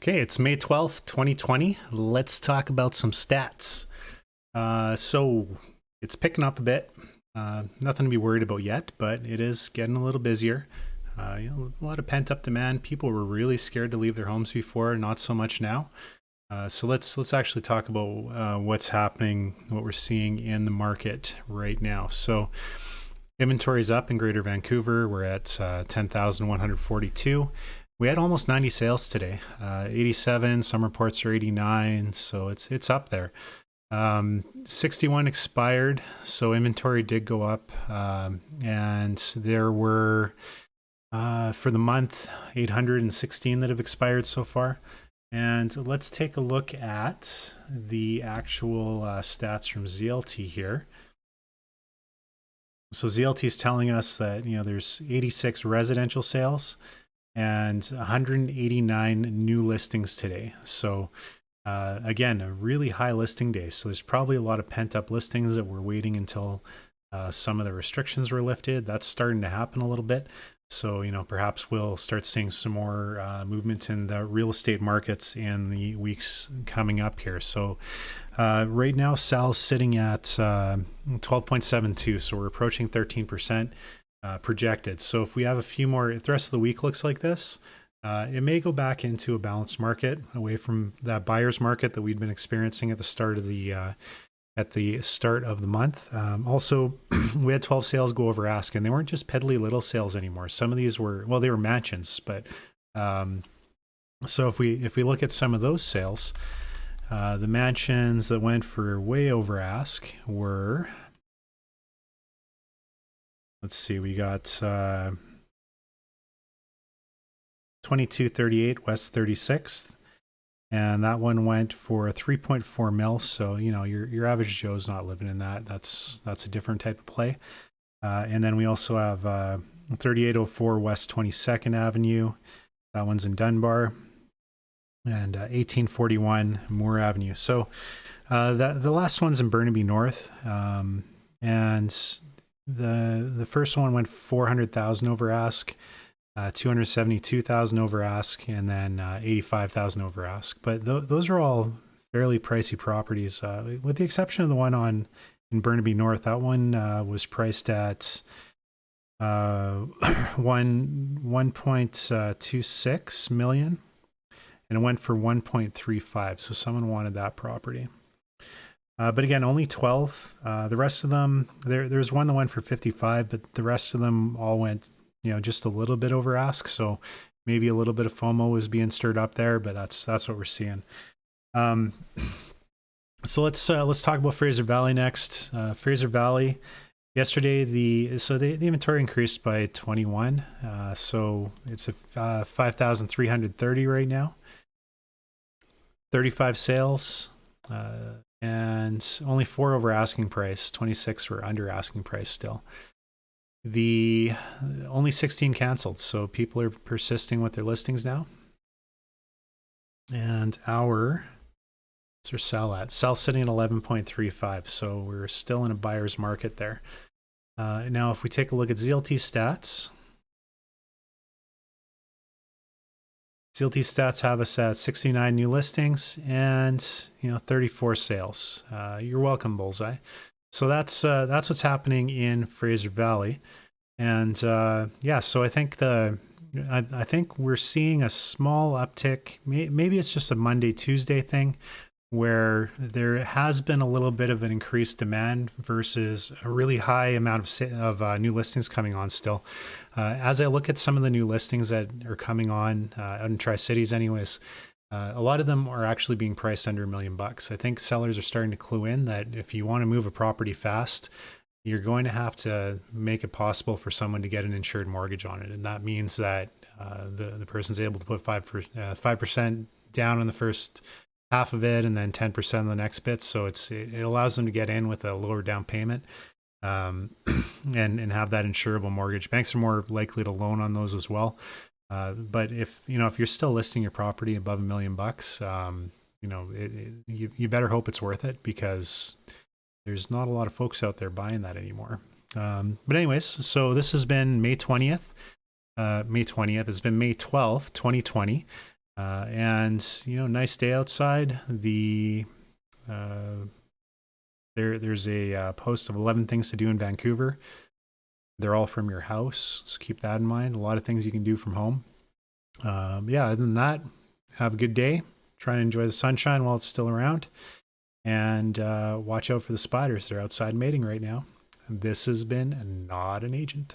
Okay, it's May 12th, 2020. Let's talk about some stats. So it's picking up a bit. Nothing to be worried about yet, but it is getting a little busier. A lot of pent up demand. People were really scared to leave their homes before, not so much now. So let's actually talk about what's happening, what we're seeing in the market right now. So inventory is up in Greater Vancouver. We're at 10,142. We had almost 90 sales today, 87. Some reports are 89, so it's up there. 61 expired, so inventory did go up, and there were for the month 816 that have expired so far. And let's take a look at the actual stats from ZLT here. So ZLT is telling us that there's 86 residential sales and 189 new listings today. So again, a really high listing day. So there's probably a lot of pent up listings that were waiting until some of the restrictions were lifted. That's starting to happen a little bit. So, perhaps we'll start seeing some more movement in the real estate markets in the weeks coming up here. So right now, Sal's sitting at 12.72. So we're approaching 13%. Projected. So if we have a few more, if the rest of the week looks like this, it may go back into a balanced market away from that buyer's market that we'd been experiencing at the start of the month. Also, we had 12 sales go over ask, and they weren't just piddly little sales anymore. Some of these were, well, they were mansions, but so if we look at some of those sales, the mansions that went for way over ask were, let's see, we got 2238 West 36th, and that one went for 3.4 mil. So your average Joe's not living in that. That's a different type of play. And then we also have 3804 West 22nd Avenue. That one's in Dunbar, and 1841 Moore Avenue. So the last one's in Burnaby North, and the first one went 400,000 over ask, 272,000 over ask, and then 85,000 over ask. But those are all fairly pricey properties, with the exception of the one in Burnaby North. That one was priced at 1.26 million, and it went for 1.35. So someone wanted that property. But again, only 12. The rest of them, there's one that went for 55, but the rest of them all went, just a little bit over ask. So maybe a little bit of FOMO was being stirred up there, but that's what we're seeing. So let's talk about Fraser Valley next. Fraser Valley, yesterday the inventory increased by 21. So it's at 5,330 right now. 35 sales. And only 4 over asking price, 26 were under asking price still. The only 16 canceled, so people are persisting with their listings now. And what's our sell at? Sell sitting at 11.35, so we're still in a buyer's market there. Now, if we take a look at ZLT stats, ZLT stats have us at 69 new listings and 34 sales. You're welcome, Bullseye. So that's what's happening in Fraser Valley, and so I think I think we're seeing a small uptick. Maybe it's just a Monday Tuesday thing, where there has been a little bit of an increased demand versus a really high amount of new listings coming on still. As I look at some of the new listings that are coming on out in Tri-Cities anyways, a lot of them are actually being priced under $1 million. I think sellers are starting to clue in that if you want to move a property fast, you're going to have to make it possible for someone to get an insured mortgage on it. And that means that the person's able to put 5% down on the first half of it, and then 10% on the next bit. So it allows them to get in with a lower down payment, and have that insurable mortgage. Banks are more likely to loan on those as well. But if you're still listing your property above $1 million, you better hope it's worth it, because there's not a lot of folks out there buying that anymore. But anyways, so this has been May 20th. It's been May 12th, 2020. And nice day outside. There's a post of 11 things to do in Vancouver. They're all from your house, so keep that in mind. A lot of things you can do from home. Yeah, other than that, have a good day. Try and enjoy the sunshine while it's still around. And watch out for the spiders. They're outside mating right now. This has been Not an Agent.